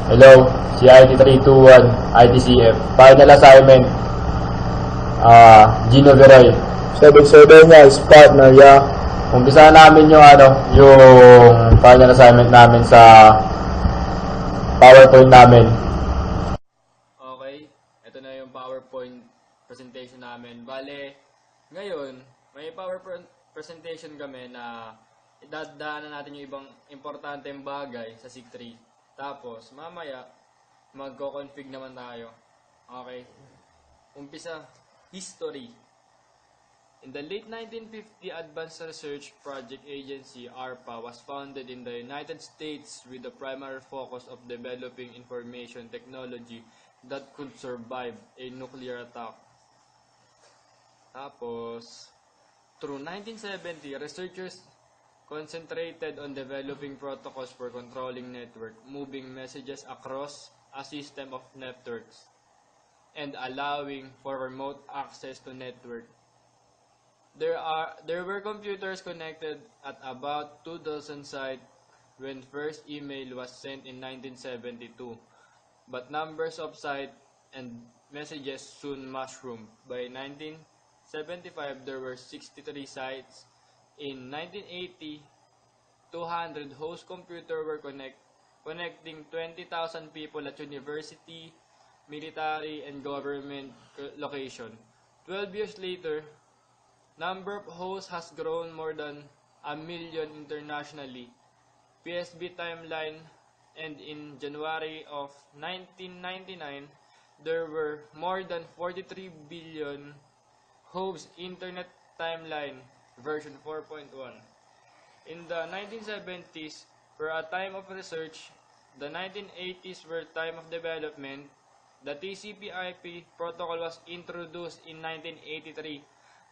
Hello, si IT321, ITCF. Final assignment, Jyno Viray. Cedrick Cerdenia is partner, yeah. Umpisa namin yung yung final assignment namin sa PowerPoint namin. Okay, ito na yung PowerPoint presentation namin. Bale, ngayon, may PowerPoint presentation kami na idadaanan natin yung ibang importanteng bagay sa Sic3. Tapos, mamaya, magko-config naman tayo. Okay, umpisa, history. In the late 1950, Advanced Research Project Agency, ARPA, was founded in the United States with the primary focus of developing information technology that could survive a nuclear attack. Tapos, through 1970, researchers concentrated on developing protocols for controlling network, moving messages across a system of networks, and allowing for remote access to network. There were computers connected at about 2,000 sites when first email was sent in 1972, but numbers of sites and messages soon mushroomed. By 1975, there were 63 sites. In 1980, 200 host computers were connecting 20,000 people at university, military, and government location. 12 years later, number of hosts has grown more than 1 million internationally. PSB timeline, and in January of 1999, there were more than 43 billion hosts. Internet timeline version 4.1. In the 1970s were a time of research, the 1980s were time of development. The TCP/IP protocol was introduced in 1983.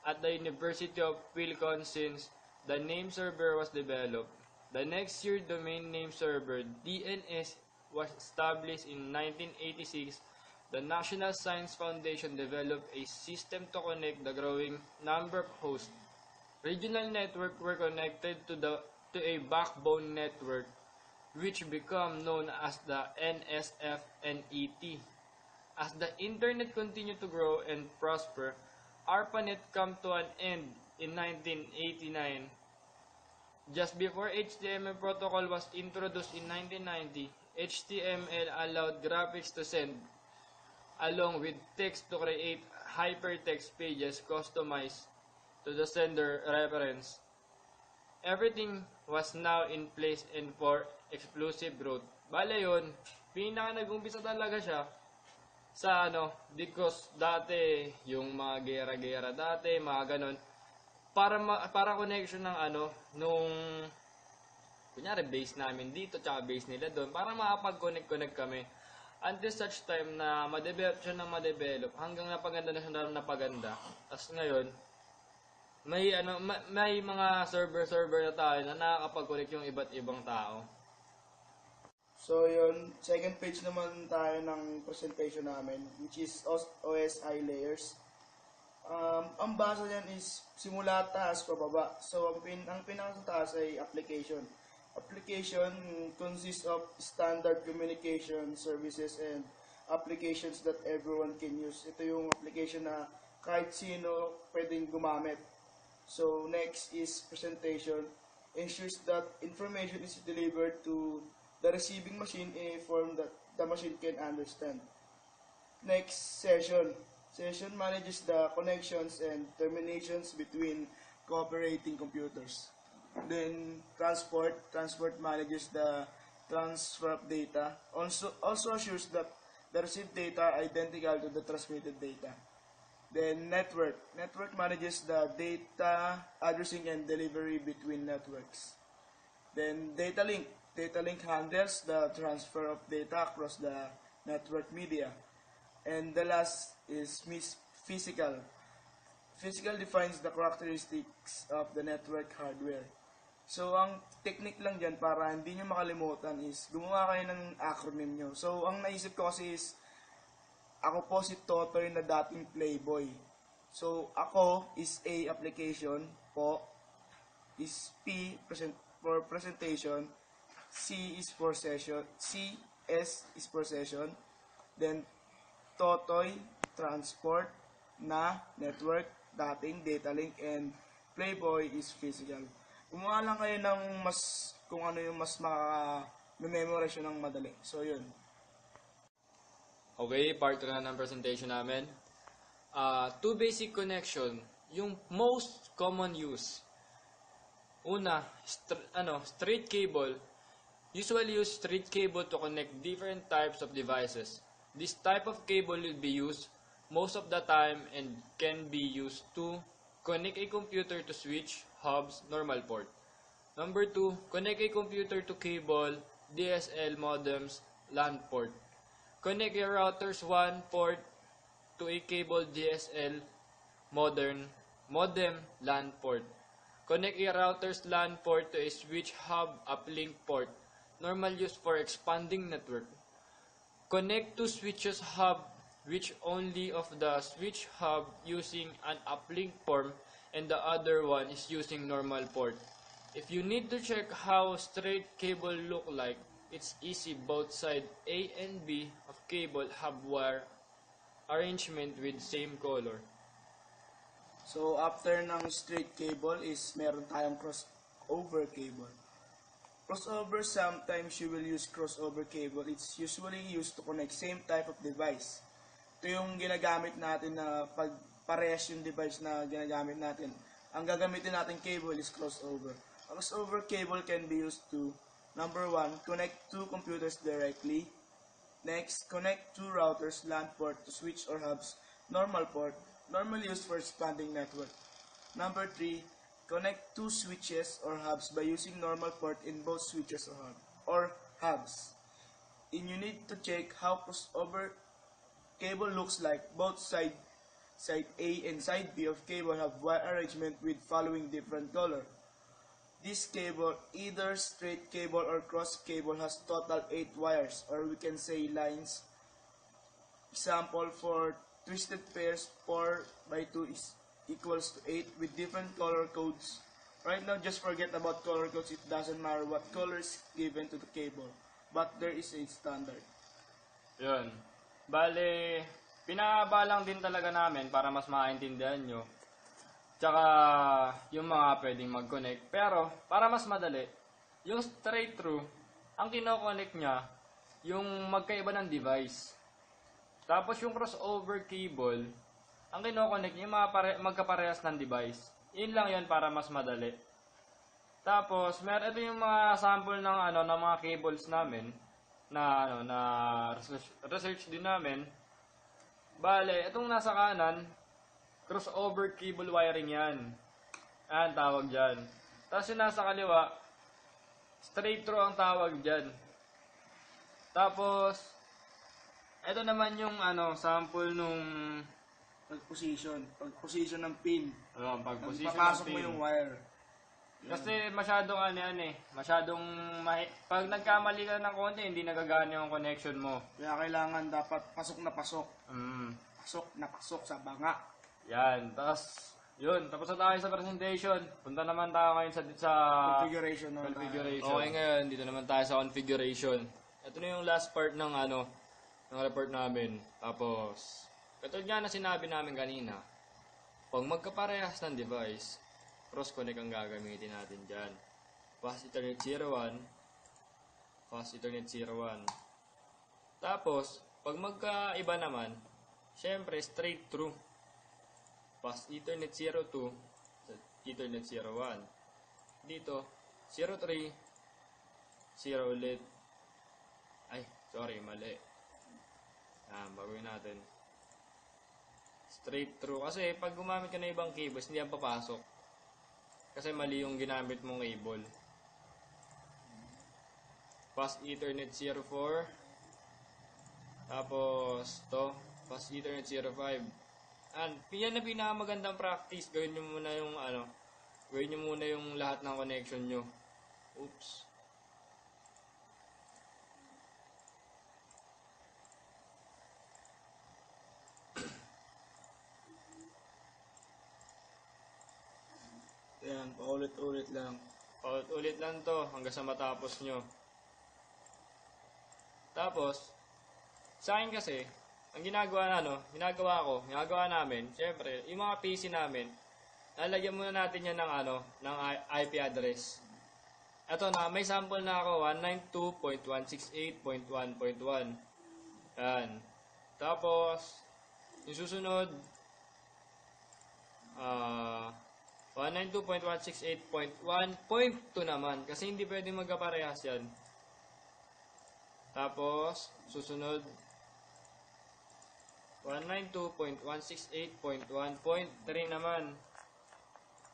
At the University of Wisconsin, the name server was developed. The next year, domain name server DNS was established in 1986. The National Science Foundation developed a system to connect the growing number of hosts. Regional networks were connected to a backbone network, which became known as the NSF-NET. As the internet continued to grow and prosper, ARPANET came to an end in 1989. Just before HTML protocol was introduced in 1990, HTML allowed graphics to send, along with text to create hypertext pages customized to the sender reference. Everything was now in place and for explosive growth. Bale yun, nag-umpisa talaga siya sa because dati yung mga gera-gera dati, mga ganon, para connection ng nung kunyari base namin dito tsaka base nila doon, para makapag-connect kami until such time na ma-develop siya ng ma-develop hanggang napaganda na siya ng napaganda. Tapos ngayon may mga server na tayo na nakakapag-connect yung iba't ibang tao. So yun, second page naman tayo ng presentation namin, which is OSI layers. Ang base niyan is simula taas pababa. So ang pinaka sa taas ay application. Application consists of standard communication services and applications that everyone can use. Ito yung application na kahit sino pwedeng gumamit. So next is presentation. Ensures that information is delivered to the receiving machine in a form that the machine can understand. Next, session. Session manages the connections and terminations between cooperating computers. Then, transport. Transport manages the transfer of data. Also assures that the received data are identical to the transmitted data. Then, network. Network manages the data addressing and delivery between networks. Then, data link. Data link handles the transfer of data across the network media. And the last is physical. Physical defines the characteristics of the network hardware. So, ang technique lang dyan para hindi nyo makalimutan is gumawa kayo ng acronym nyo. So, ang naisip ko kasi is ako po si Totoy na dating playboy. So, ako is A, application, po, is P, for presentation, C is for session, C S is possession, then Totoy, transport, na, network, dating, data link, and Playboy is physical. Kumuha lang kayo ng kung ano yung mas memorize yun ng madali. So, yun. Okay, part 2 na ng presentation namin. Two basic connection, yung most common use. Una, straight cable. Usually use straight cable to connect different types of devices. This type of cable will be used most of the time and can be used to connect a computer to switch, hubs, normal port. Number 2, connect a computer to cable, DSL modems, LAN port. Connect your router's WAN port to a cable DSL modem LAN port. Connect a router's LAN port to a switch hub uplink port. Normal use for expanding network. Connect to switches hub which only of the switch hub using an uplink port and the other one is using normal port. If you need to check how straight cable look like, it's easy. Both side A and B of cable have wire arrangement with same color. So, after ng straight cable is meron tayong crossover cable. Crossover, sometimes you will use crossover cable. It's usually used to connect same type of device. Ito yung ginagamit natin na pag parehas yung device na ginagamit natin. Ang gagamitin natin cable is crossover. A crossover cable can be used to, number 1, connect two computers directly. Next, connect two routers, LAN port to switch or hubs, normal port, normally used for expanding network. Number 3, connect two switches or hubs by using normal port in both switches or hubs. And you need to check how crossover cable looks like. Both side A and side B of cable have wire arrangement with following different color. This cable, either straight cable or cross cable, has total 8 wires, or we can say lines. Example, for twisted pairs, 4 by 2 is equals to 8 with different color codes. Right now, just forget about color codes. It doesn't matter what color is given to the cable, but there is a standard. Yun. Bale, pinakabalang din talaga namin para mas maintindihan nyo. Tsaka yung mga pwedeng mag-connect. Pero, para mas madali, yung straight through, ang kinoconnect niya, yung magkaiba ng device. Tapos yung crossover cable, ang kinoconnect niya, yung magkaparehas ng device. Yun lang yun para mas madali. Tapos, ito yung mga sample ng ng mga cables namin na research din namin. Bale, itong nasa kanan, crossover cable wiring yan. Ang tawag dyan. Tapos yung nasa kaliwa, straight through ang tawag dyan. Tapos, ito naman yung sample nung pag-position ng pin. Pag-position ng Papasok pin. mo yung wire. Kasi masyadong pag nagkamali ka ng konti, hindi nagagana yung connection mo. Kaya kailangan dapat pasok na pasok. Pasok na pasok sa banga. Yan, tapos tapos na tayo sa presentation. Punta naman tayo ngayon sa Configuration. Okay, ngayon dito naman tayo sa configuration. Ito na yung last part ng ng report namin. Tapos katulad nga na sinabi namin kanina, pag magkaparehas ng device, cross-connect ang gagamitin natin dyan. Fast Ethernet 01, Fast Ethernet 01. Tapos, pag magkaiba naman, syempre straight through. Fast Ethernet 02, Ethernet 01. Dito, 03, 0 ulit. Ay, sorry, mali. Baguhin natin. Straight through. Kasi pag gumamit ka na ibang cables, hindi yan papasok. Kasi mali yung ginamit mong cable. Fast Ethernet 04. Tapos, Fast Ethernet 05. Yan na pinakamagandang practice. Gawin nyo muna yung lahat ng connection nyo. Oops. Yan, paulit-ulit lang. Paulit-ulit lang to hanggang sa matapos nyo. Tapos, sa akin kasi, ang ginagawa namin, syempre, yung mga PC namin, lalagyan muna natin yan ng IP address. Ito na, may sample na ako, 192.168.1.1. Yan. Tapos, yung susunod, 192.168.1.2 naman. Kasi hindi pwedeng magkaparehas yan. Tapos, susunod, 192.168.1.3 naman.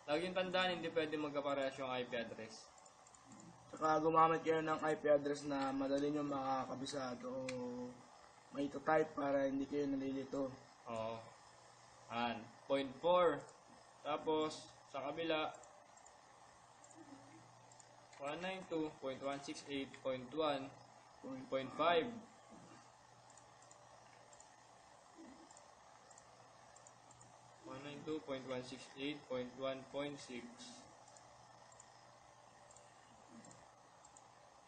Laging tandaan, hindi pwedeng magkaparehas yung IP address. Saka gumamit kayo ng IP address na madali nyo makakabisado o may type para hindi kayo nalilito. Oo. Yan. 0.4. Tapos, sa kabila, 192.168.1.5. 192.168.1.6.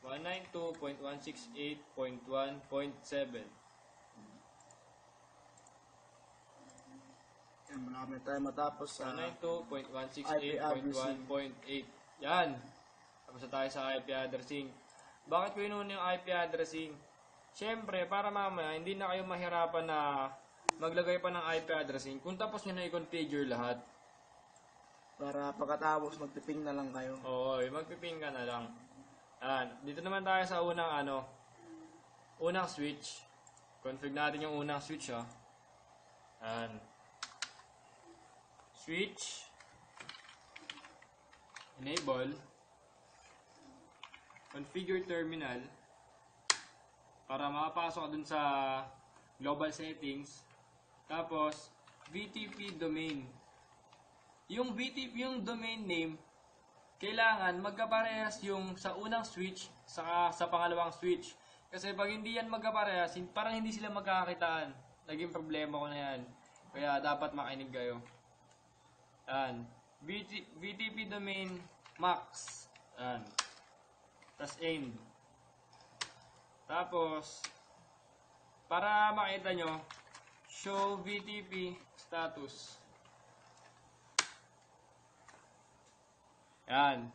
192.168.1.7. Yan, marami tayo matapos sa 192.168.1.8. Yan. Tapos na tayo sa IP addressing. Bakit ko inuna yung IP addressing? Siyempre, para mamaya, hindi na kayo mahirapan na maglagay pa ng IP addressing kung tapos nyo na i-configure lahat. Para pagkatapos magpiping na lang kayo. Oo, magpiping ka na lang. Dito naman tayo sa unang switch. Config natin yung unang switch, oh. Switch. Enable. Configure terminal. Para makapasok dun sa global settings. Tapos, VTP domain. Yung domain name, kailangan magkaparehas yung sa unang switch saka sa pangalawang switch. Kasi pag hindi yan magkaparehas, parang hindi sila magkakakitaan. Naging problema ko na yan. Kaya dapat makinig kayo. VTP domain max. Tapos end. Tapos, para makita nyo, show VTP status. Yan.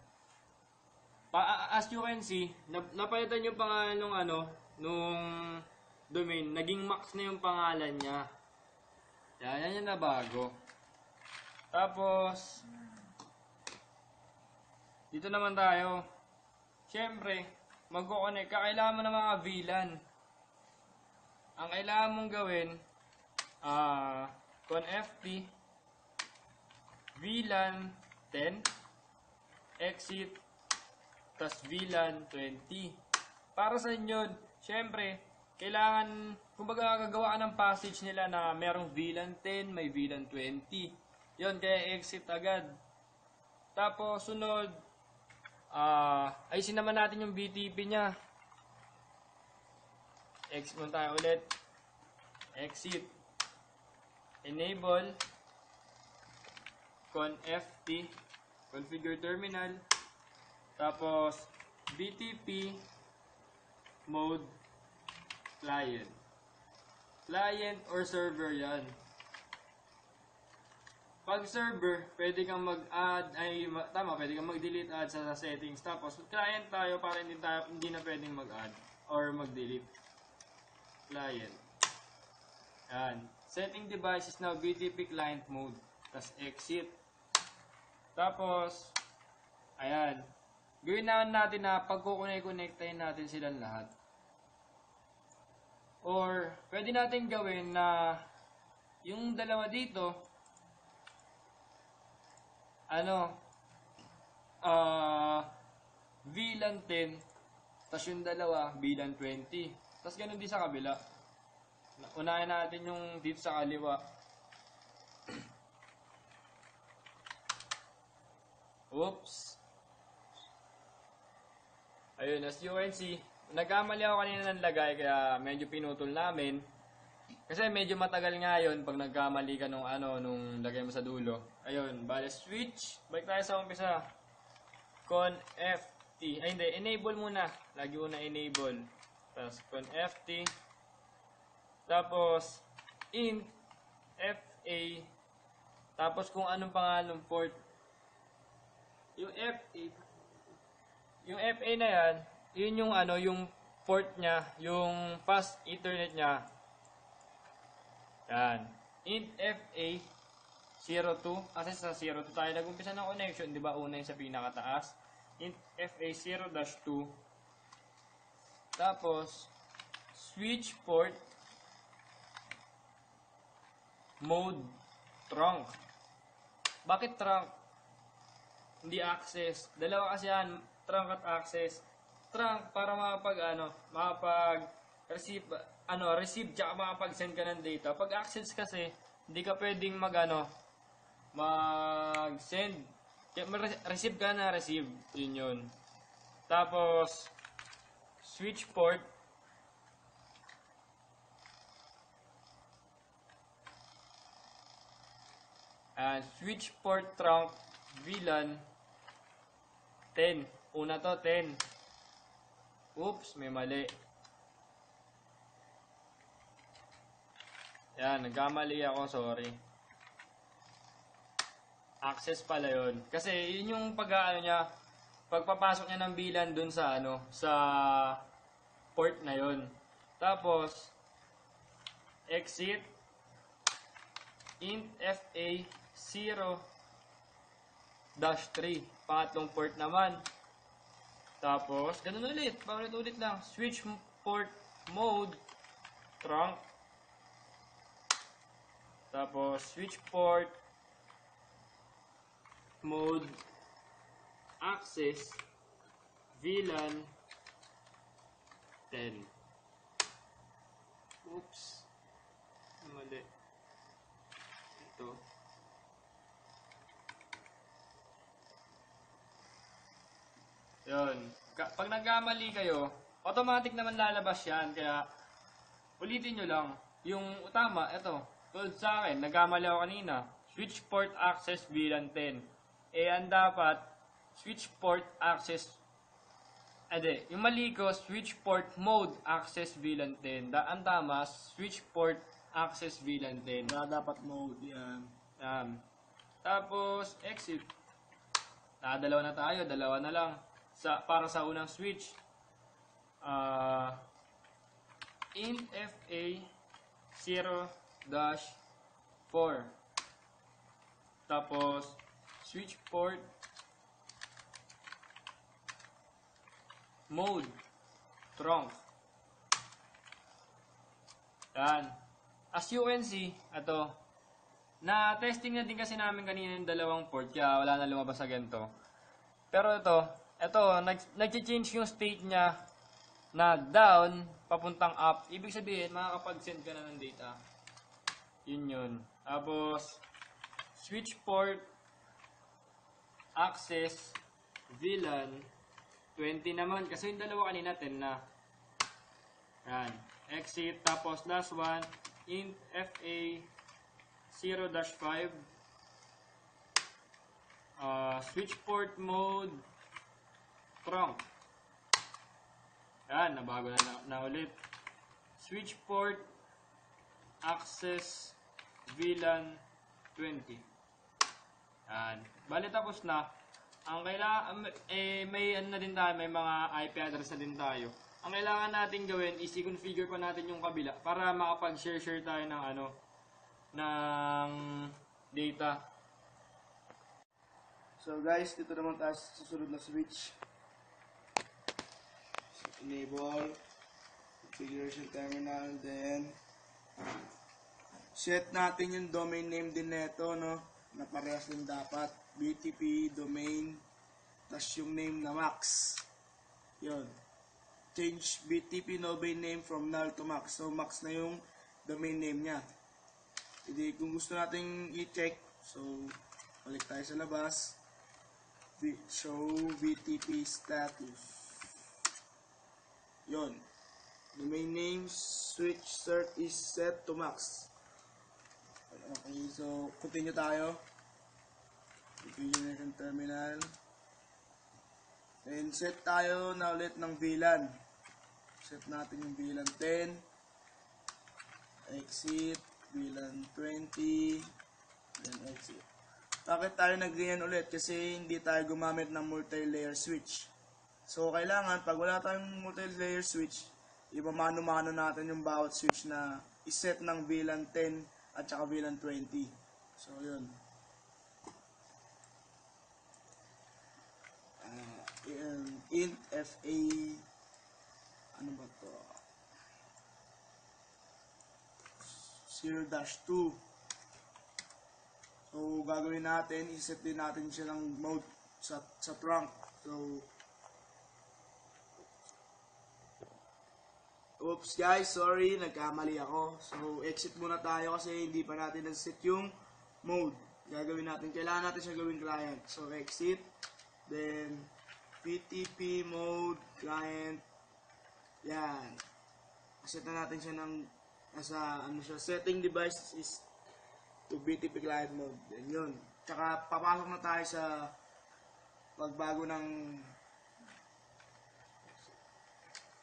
As you can see, napalitan yung pangalan nung domain. Naging max na yung pangalan niya. Yan yung nabago. Tapos, dito naman tayo. Siyempre, magko-connect ka. Kailangan mo ng mga VLAN. Ang kailangan mong gawin, conft VLAN 10 exit tas VLAN 20. Para sa inyo, syempre, kailangan, kumbaga gagawa ka ng passage nila na merong VLAN 10, may VLAN 20. Yun, kaya exit agad. Tapos, sunod, ayusin naman natin yung BTP nya. Exit muna tayo ulit. Exit. Enable. Conft. Configure terminal. Tapos, BTP mode client. Client or server yan. Pag server, pwede kang mag-add, pwede kang mag-delete add sa settings. Tapos, client tayo para hindi na pwedeng mag-add or mag-delete. Client. Yan. Setting device is now BTP client mode. Tapos, exit. Tapos, ayan. Gawin natin na pagkukonektahin natin silang lahat. Or, pwede natin gawin na yung dalawa dito, VLAN 10, tapos yung dalawa, VLAN 20. Tapos ganun din sa kabila. Unahin natin yung dito sa kaliwa. Oops. Ayun, as you can see, nagkamali ako kanina ng lagay kaya medyo pinutol namin. Kasi medyo matagal nga yun pag nagkamali ka nung lagay mo sa dulo. Ayun, bale switch. Balik tayo sa umpisa. Conft. Ay hindi, enable muna. Lagi mo na enable. Tapos conft. Tapos int fa. Tapos kung anong pangalan ng port. Yung FA na yan, yun yung yung port niya, yung fast ethernet niya. Yan. Int FA 02, kasi sa 02 tayo nag-umpisa ng connection, di ba? Una yung sa pinakataas. Int FA 0-2. Tapos, switch port mode trunk. Bakit trunk? Hindi access. Dalawa kasi yan, trunk at access. Trunk para makapag-receive, receive tsaka makapag-send ka ng data. Pag access kasi, hindi ka pwedeng mag-send. Receive ka na receive. Yun. Tapos, switch port. And switch port trunk VLAN 10. Una to, 10. Oops, may mali. Yan, nagkamali ako, sorry. Access pala yun. Kasi yun yung pagpapasok niya ng VLAN dun sa sa port na yun. Tapos, exit int FA 0-3. Pangatlong port naman. Tapos, ganun ulit. Paulit-ulit lang. Switch port mode trunk. Tapos, switch port mode access VLAN 10. Oops. Mali. Ito. Yun. Pag nagkamali kayo, automatic naman lalabas yan. Kaya, ulitin nyo lang. Yung tama, ito. Tulad sa akin, nagkamali ako kanina. Switch port access VLAN 10. Ang dapat, switch port access, yung mali ko, switch port mode access VLAN 10. Ang tama, switch port access VLAN 10. Dapat mode, yan. Tapos, exit. Dalawa na tayo, dalawa na lang. Para sa unang switch. Int FA 0-4. Tapos, switch port mode trunk. Yan. As you can see, na-testing na din kasi namin kanina yung dalawang port, kaya wala na lumabas sa ganito. Pero ito, nag-change yung state niya na down, papuntang up. Ibig sabihin, makakapag-send ka na ng data. Yun. Tapos, switch port access VLAN 20 naman. Kasi yung dalawa kanina, 10 na. Yan. Exit. Tapos, last one, int FA 0-5. Switch port mode trunk. Yan, nabago na ulit. Switch port access VLAN 20. Yan. Bali tapos na. Ang kailangan may na din tayo, may mga IP address na din tayo. Ang kailangan natin gawin is i-configure pa natin yung kabila para makapag-share tayo ng ng data. So guys, dito naman tayo sa susunod na switch. So, enable configuration terminal, then set natin yung domain name din neto, no? Na parehas din dapat. BTP domain, tas yung name na max. Yun. Change BTP domain name from null to max. So max na yung domain name niya. Hindi, kung gusto nating i-check, so balik tayo sa labas. Show BTP status. Yun. Domain name switch cert is set to max. Okay, so continue tayo. Configuration terminal. And set tayo na ulit ng VLAN. Set natin yung VLAN 10. Exit. VLAN 20. Then exit. Bakit tayo nag-ganyan ulit? Kasi hindi tayo gumamit ng multi-layer switch. So, kailangan, pag wala tayong multi-layer switch, imamano-mano natin yung bawat switch na iset ng VLAN 10 at saka VLAN 20. So, yun. Int FA, ano ba to? 0-2. So, gagawin natin, iset din natin siya ng mode sa trunk. So, oops guys, sorry, nagkamali ako. So, exit muna tayo kasi hindi pa natin nag-set yung mode. Gagawin natin, kailangan natin siya gawing client. So, exit, then, PTP mode, client, yan. Set na natin siya ng, nasa, ano siya, setting device is to BTP client mode. Yan yun. Tsaka, papasok na tayo sa pagbago ng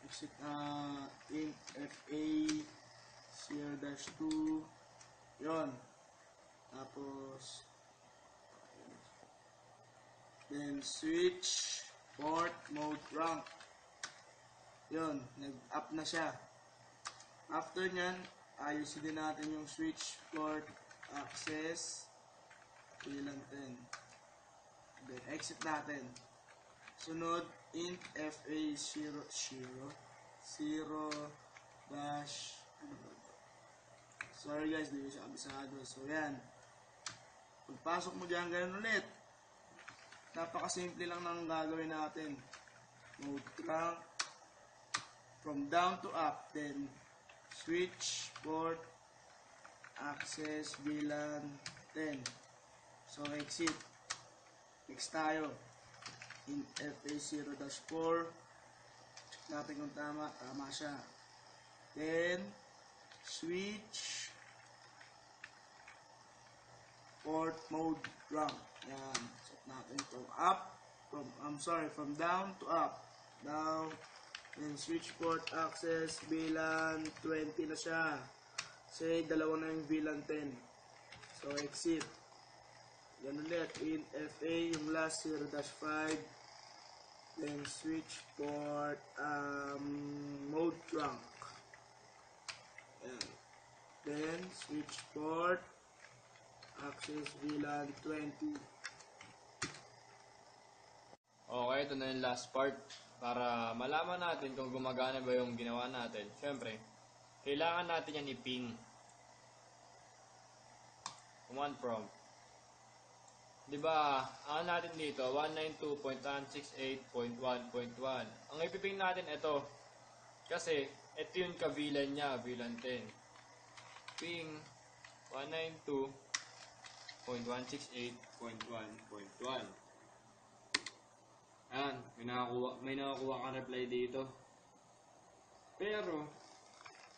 exit int FA 0-2 yun. Tapos then switch port mode rank yun, nag-up na siya. After nyan, ayusin din natin yung switch port access VLAN 10. Then exit natin. Sunod int FA 0 dash, ano ba ito? Sorry guys, di ko siya kabisado. So yan, pagpasok mo dyan, ganun ulit. Napakasimple lang ng gagawin natin. Mode trunk from down to up, then switch port access VLAN 10. So exit. Next tayo. In FA 0-4. Check natin kung tama siya. Then switch port mode trunk. Yan. Check natin from up, from down to up. Down. Then switch port access VLAN 20 na siya. Kasi dalawa na yung VLAN 10. So exit. Yan ulit, in FA, yung last 0-5, then switch port, mode trunk. Yan. Then switch port, access VLAN 20. Okay, ito na yung last part. Para malaman natin kung gumagana ba yung ginawa natin. Siyempre, kailangan natin yan i-ping. Command prompt. Diba, ang natin dito, 192.168.1.1. Ang ipiping natin ito. Kasi, ito yung ka-VLAN niya, VLAN 10. Ping 192.168.1.1. Ayan, may nakakuha kang reply dito. Pero,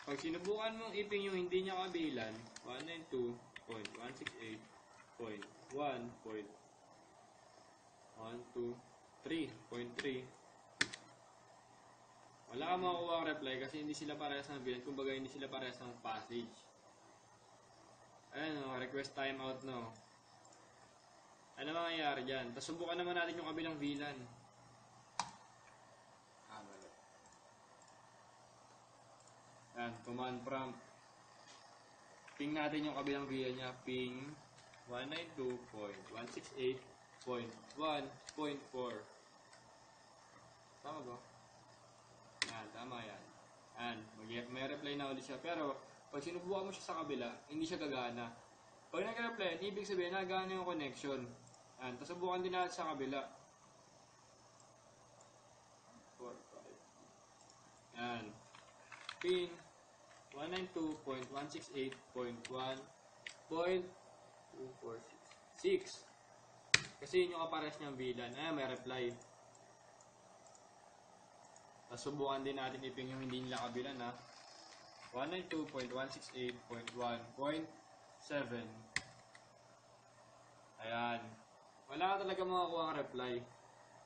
pag sinubukan mong iping yung hindi niya ka-VLAN, 192.168.1.1.3.3, wala kang makukuha ang reply kasi hindi sila parehas ng VLAN. Kumbaga, hindi sila parehas ng passage. Ayan o, request timeout no. Ano mangyayari dyan? Tapos subukan naman natin yung kabilang VLAN. Ayan, command prompt. Ping natin yung kabilang VLAN niya. Ping 192.168.1.4. Tama ba? Yan, tama yan. Yan, may reply na ulit siya. Pero, pag sinubukan mo siya sa kabila, hindi siya gagana. Pag nag-reply, ibig sabihin, nagana yung connection. Yan, tapos subukan din natin sa kabila. 4, 5. Yan. Ping 192.168.1.246. Kasi yun yung kapares niyang VLAN. Ayan, may reply. Tapos subukan din natin iping yung hindi nila kabilan ha. 192.168.1.7. Ayan. Wala ka talaga makakuha ang reply.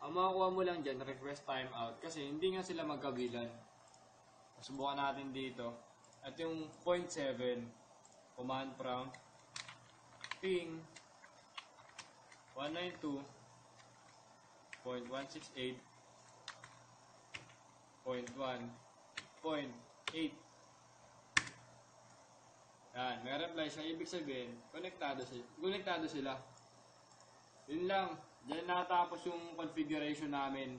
Ang makakuha mo lang dyan, request timeout. Kasi hindi nga sila magkabilan. Subukan natin dito. At yung 0.7, command prompt, ping 192.168.1.8. Yan, may reply siya. Ibig sabihin, konektado sila. Yun lang. Diyan natapos yung configuration namin.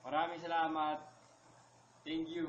Maraming salamat. Thank you.